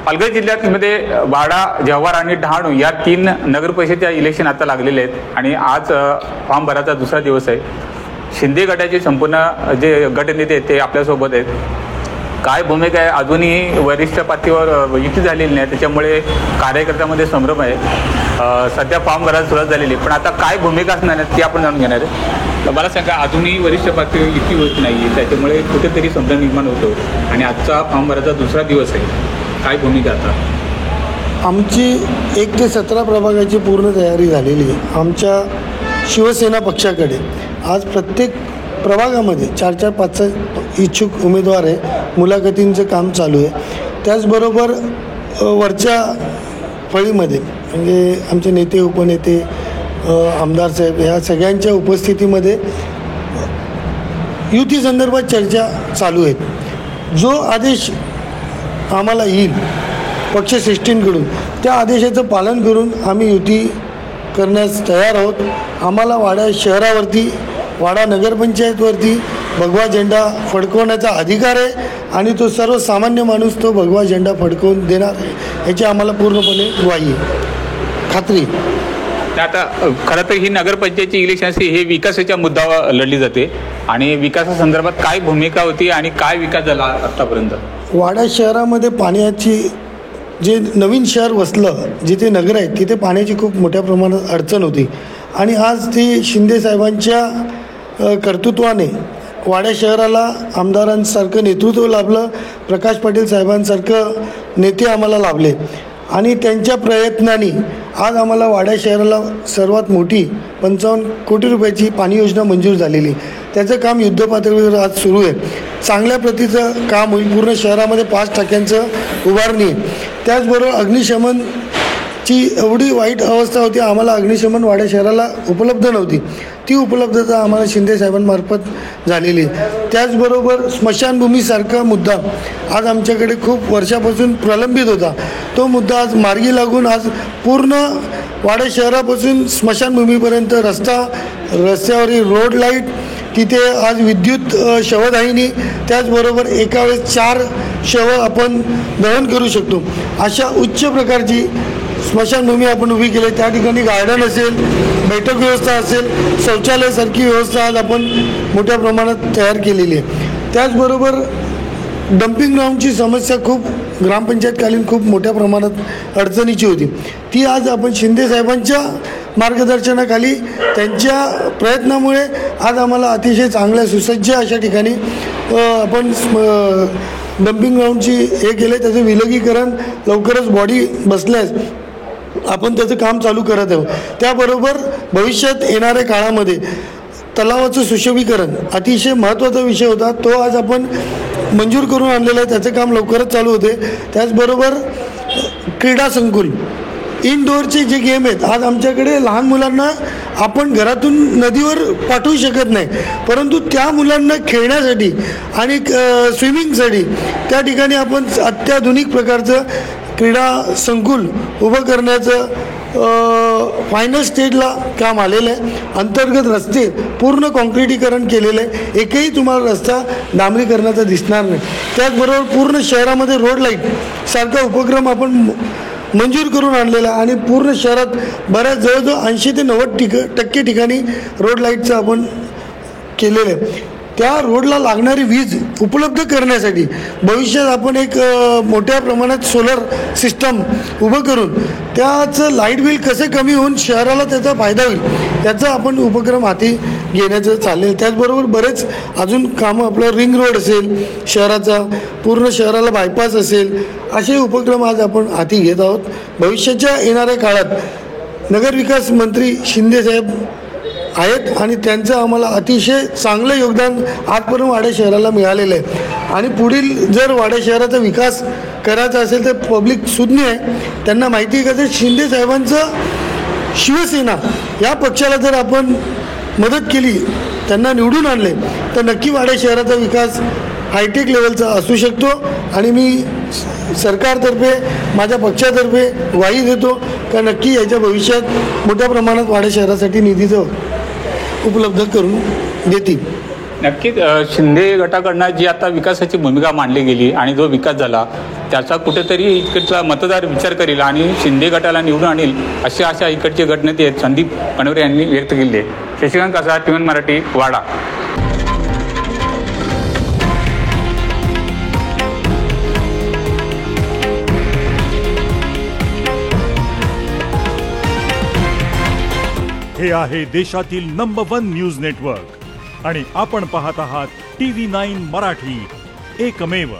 पालघर जिल्ह्यामध्ये वाडा, जव्हार आणि डहाणू या 3 नगरपरिषदेच्या इलेक्शन आता लागलेले आहेत आणि आज फॉर्म भराचा दुसरा दिवस आहे. शिंदे गटाचे संपूर्ण जे गटनेते आहेत ते आपल्यासोबत आहेत. काय भूमिका आहे? अजूनही वरिष्ठ पातळीवर युती झालेली नाही, त्याच्यामुळे कार्यकर्त्यामध्ये संभ्रम आहे. सध्या फॉर्म भरायला सुरुवात झालेली, पण आता काय भूमिका असणार आहे ती आपण जाणून घेणार आहे. तर मला सांगा, अजूनही वरिष्ठ पातळीवर युती होत नाही आहे, त्याच्यामुळे कुठेतरी संभ्रम निर्माण होतो आणि आजचा फॉर्म भराचा दुसरा दिवस आहे. काय भूमिका आता? आमची 1 ते 17 प्रभागाची पूर्ण तयारी झालेली आहे. आमच्या शिवसेना पक्षाकडे आज प्रत्येक प्रभागामध्ये 4-4, 5 इच्छुक उमेदवार आहे. मुलाखतींचं काम चालू आहे. त्याचबरोबर वरच्या फळीमध्ये म्हणजे आमचे नेते, उपनेते, आमदार साहेब ह्या सगळ्यांच्या उपस्थितीमध्ये युती संदर्भात चर्चा चालू आहेत. जो आदेश आम्हाला येईल पक्षश्रेष्ठींकडून त्या आदेशाचं पालन करून आम्ही युती करण्यास तयार आहोत. आम्हाला वाडा शहरावरती, वाडा नगरपंचायतवरती भगवा झेंडा फडकवण्याचा अधिकार आहे आणि तो सर्वसामान्य माणूस तो भगवा झेंडा फडकवून देणार आहे याची आम्हाला पूर्णपणे ग्वाही आहे, खात्री. आता खरं तर ही नगरपंचायतची इलेक्शन असते, हे विकासाच्या मुद्द्यावर लढली जाते आणि विकासासंदर्भात काय भूमिका होती आणि काय विकास झाला आतापर्यंत? वाडा शहरामध्ये पाण्याची, जे नवीन शहर वसलं जिथे नगर आहेत तिथे पाण्याची खूप मोठ्या प्रमाणात अडचण होती आणि आज ती शिंदे साहेबांच्या कर्तृत्वाने वाडा शहराला आमदारांसारखं नेतृत्व लाभलं, प्रकाश पाटील साहेबांसारखं नेते आम्हाला लाभले आणि त्यांच्या प्रयत्नांनी आज आम्हाला वाडा शहराला सर्वात मोठी 55 कोटी रुपयाची पाणी योजना मंजूर झालेली. त्याचं काम युद्धपातळीवर आज सुरू आहे. चांगल्या प्रतीचं काम होईल. पूर्ण शहरामध्ये 5% उभारणी आहे. त्याचबरोबर अग्निशमनची एवढी वाईट अवस्था होती, आम्हाला अग्निशमन वाडा शहराला उपलब्ध नव्हती. ती उपलब्धता आम्हाला शिंदे साहेबांमार्फत झालेली. त्याचबरोबर स्मशानभूमीसारखा मुद्दा आज आमच्याकडे खूप वर्षापासून प्रलंबित होता. तो मुद्दा आज मार्गी लागून आज पूर्ण वाडा शहरापासून स्मशानभूमीपर्यंत रस्त्यावरील रोड लाईट, तिथे आज विद्युत शवदाहिनी, त्याचबरोबर एका वेळेस 4 शव आपण दहन करू शकतो अशा उच्च प्रकारची स्मशानभूमी आपण उभी केली. त्या ठिकाणी गार्डन असेल, बैठक व्यवस्था असेल, शौचालयासारखी व्यवस्था आज आपण मोठ्या प्रमाणात तयार केलेली आहे. त्याचबरोबर डम्पिंग ग्राउंडची समस्या खूप ग्रामपंचायतकालीन खूप मोठ्या प्रमाणात अडचणीची होती. ती आज आपण शिंदे साहेबांच्या मार्गदर्शनाखाली, त्यांच्या प्रयत्नामुळे आज आम्हाला अतिशय चांगल्या सुसज्ज अशा ठिकाणी आपण डम्पिंग ग्राउंडची हे केलं. त्याचं विलगीकरण लवकरच बॉडी बसल्यास आपण त्याचं काम चालू करत आहोत. त्याबरोबर भविष्यात येणाऱ्या काळामध्ये तलावाचं सुशोभीकरण अतिशय महत्त्वाचा विषय होता, तो आज आपण मंजूर करून आणलेलं आहे. त्याचं काम लवकरच चालू होते. त्याचबरोबर क्रीडा संकुल, इनडोअरचे जे गेम आहेत, आज आमच्याकडे लहान मुलांना आपण घरातून नदीवर पाठवू शकत नाही, परंतु त्या मुलांना खेळण्यासाठी आणि स्विमिंगसाठी त्या ठिकाणी आपण अत्याधुनिक प्रकारचं क्रीडा संकुल उभं करण्याचं फायनल स्टेजला काम आलेलं आहे. अंतर्गत रस्ते पूर्ण कॉन्क्रिटीकरण केलेलं आहे. एकही तुम्हाला रस्ता डांबरीकरणाचा दिसणार नाही. त्याचबरोबर पूर्ण शहरामध्ये रोड लाईट सारखा उपक्रम आपण मंजूर करून आणलेला आहे आणि पूर्ण शहरात बऱ्याच जवळजवळ 80 ते 90% ठिकाणी रोड लाईटचं आपण केलेलं आहे. त्या रोडला लागणारी वीज उपलब्ध करण्यासाठी भविष्यात आपण एक मोठ्या प्रमाणात सोलर सिस्टम उभं करून त्याचं लाईट बिल कसे कमी होऊन शहराला त्याचा फायदा होईल याचा आपण उपक्रम हाती घेण्याचं चाललेलं. त्याचबरोबर बरेच अजून कामं, आपलं रिंग रोड असेल शहराचा, पूर्ण शहराला बायपास असेल, असे उपक्रम आज आपण हाती घेत आहोत. भविष्याच्या येणाऱ्या काळात नगरविकास मंत्री शिंदेसाहेब आहेत आणि त्यांचं आम्हाला अतिशय चांगलं योगदान आजपर्यंत वाडा शहराला मिळालेलं आहे आणि पुढील जर वाडा शहराचा विकास करायचा असेल तर पब्लिक सुज्ञ आहे. त्यांना माहिती आहे का, जर शिंदे साहेबांचं शिवसेना या पक्षाला जर आपण मदत केली, त्यांना निवडून आणले, तर नक्की वाडा शहराचा विकास हायटेक लेवलचा असू शकतो आणि मी सरकारतर्फे, माझ्या पक्षातर्फे ग्वाही देतो का नक्की याच्या भविष्यात मोठ्या प्रमाणात वाडा शहरासाठी निधीचं उपलब्ध करून देतील. नक्कीच शिंदे गटाकडनं जी आता विकासाची भूमिका मांडली गेली आणि जो विकास झाला त्याचा कुठेतरी इकडचा मतदार विचार करेल आणि शिंदे गटाला निवडून आणेल अशी आशा इकडचे गटनेते आहेत संदीप कणवरे यांनी व्यक्त केली आहे. शशिकांत कासार, टीव्ही मराठी, वाडा. हे आहे देशातील नंबर 1 न्यूज नेटवर्क आणि आपण पाहत आहात TV9 मराठी, एकमेव.